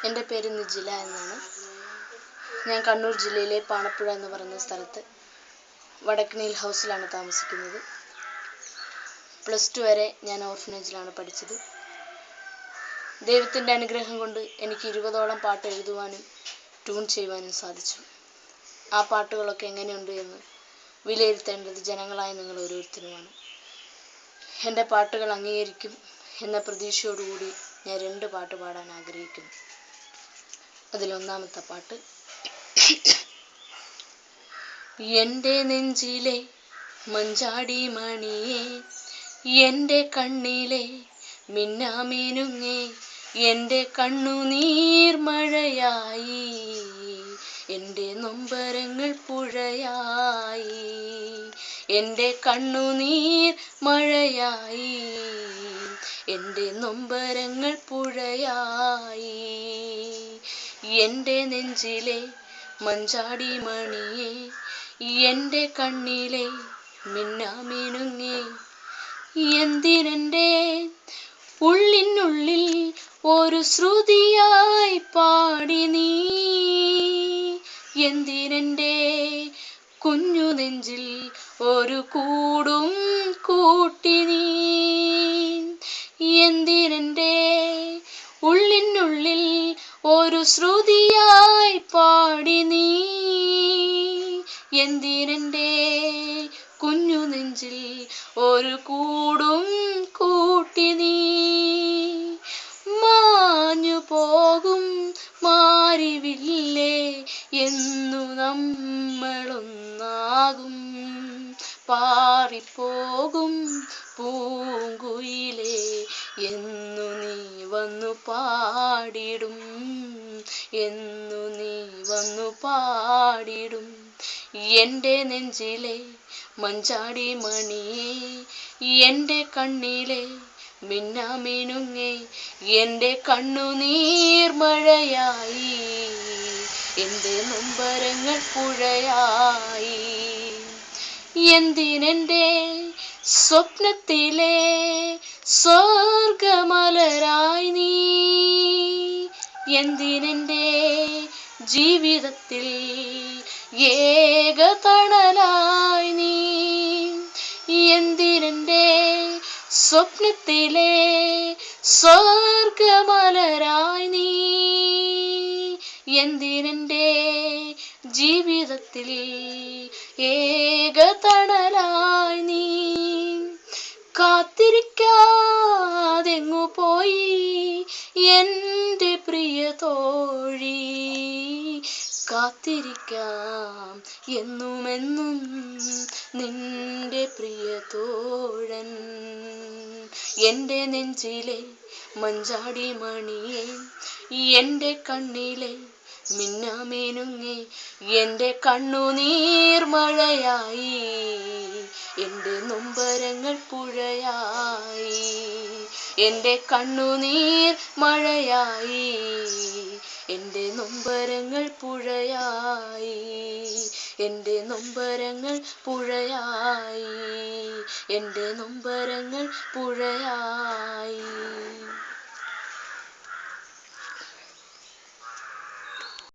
എൻ്റെ പേര് നിജില എന്നാണ്. ഞാൻ കണ്ണൂർ ജില്ലയിലെ പാണപ്പുഴ എന്ന് പറയുന്ന സ്ഥലത്ത് വടക്കണിയിൽ ഹൗസിലാണ് താമസിക്കുന്നത്. +2 വരെ ഞാൻ ഓർഫനേജിലാണ് പഠിച്ചത്. ദൈവത്തിൻ്റെ അനുഗ്രഹം കൊണ്ട് എനിക്ക് 20ഓളം പാട്ട് എഴുതുവാനും ട്യൂൺ ചെയ്യുവാനും സാധിച്ചു. ആ പാട്ടുകളൊക്കെ എങ്ങനെയുണ്ട് എന്ന് വിലയിരുത്തേണ്ടത് ജനങ്ങളായ നിങ്ങൾ ഓരോരുത്തരുമാണ്. എൻ്റെ പാട്ടുകൾ അംഗീകരിക്കും എന്ന പ്രതീക്ഷയോടുകൂടി ഞാൻ 2 പാട്ട് പാടാൻ ആഗ്രഹിക്കുന്നു. അതിലൊന്നാമത്തെ പാട്ട്, എൻ്റെ നെഞ്ചിലെ മഞ്ചാടി മണിയേ, എൻ്റെ കണ്ണിലെ മിന്നാമിനുങ്ങേ, എൻ്റെ കണ്ണുനീർ മഴയായി, എൻ്റെ നൊമ്പരങ്ങൾ പുഴയായി, എൻ്റെ കണ്ണുനീർ മഴയായി, എൻ്റെ നൊമ്പരങ്ങൾ പുഴയായി. എൻ്റെ നെഞ്ചിലെ മഞ്ചാടി മണിയേ, എൻ്റെ കണ്ണിലെ മിന്നാമിനുങ്ങേ, എന്തിനെൻ്റെ ഉള്ളിനുള്ളിൽ ഒരു ശ്രുതിയായി പാടി നീ, എന്തിനെൻ്റെ കുഞ്ഞു നെഞ്ചിൽ ഒരു കൂടും കൂട്ടി നീ, എന്തിനെൻ്റെ ഉള്ളിനുള്ളിൽ ഒരു ശ്രുതിയായി പാടി നീ, എന്തിനെൻ്റെ കുഞ്ഞു നെഞ്ചിൽ ഒരു കൂടും കൂട്ടി നീ. മാഞ്ഞു പോകും മാരിവില്ലേ, എന്നു നമ്മളൊന്നാകും, പാറിപ്പോകും പൂങ്കുയിലേ, എന്നു നീ വന്നു പാടിടും, എന്നു നീ വന്നു പാടിടും. എൻ്റെ നെഞ്ചിലെ മഞ്ചാടി മണിയേ, എൻ്റെ കണ്ണിലെ മിന്നാമിനുങ്ങേ, എൻ്റെ കണ്ണുനീർ മഴയായി, എൻ്റെ നൊമ്പരങ്ങൾ പുഴയായി. എന്തിനെൻ്റെ സ്വപ്നത്തിലെ സ്വർഗമലരായി നീ, എന്തിനെൻ്റെ ജീവിതത്തിൽ ഏകതണലായി നീ, എന്തിനെൻ്റെ സ്വപ്നത്തിലെ സ്വർഗമലരായി നീ, എന്തിനെൻ്റെ ജീവിതത്തിൽ ഏകതണലായി നീ. കാത്തിരിക്കാതെങ്ങു പോയി എൻ്റെ പ്രിയ തോഴി, കാത്തിരിക്കാം എന്നുമെന്നും നിന്റെ പ്രിയ തോഴൻ. എൻ്റെ നെഞ്ചിലെ മഞ്ചാടി മണിയേ, എൻ്റെ കണ്ണിലെ മിന്നാമിനുങ്ങേ, എൻ്റെ കണ്ണുനീർ മഴയായി, എൻ്റെ നൊമ്പരങ്ങൾ പുഴയായി, എൻ്റെ കണ്ണുനീർ മഴയായി, എൻ്റെ നൊമ്പരങ്ങൾ പുഴയായി, എൻ്റെ നൊമ്പരങ്ങൾ പുഴയായി, എൻ്റെ നൊമ്പരങ്ങൾ പുഴയായി.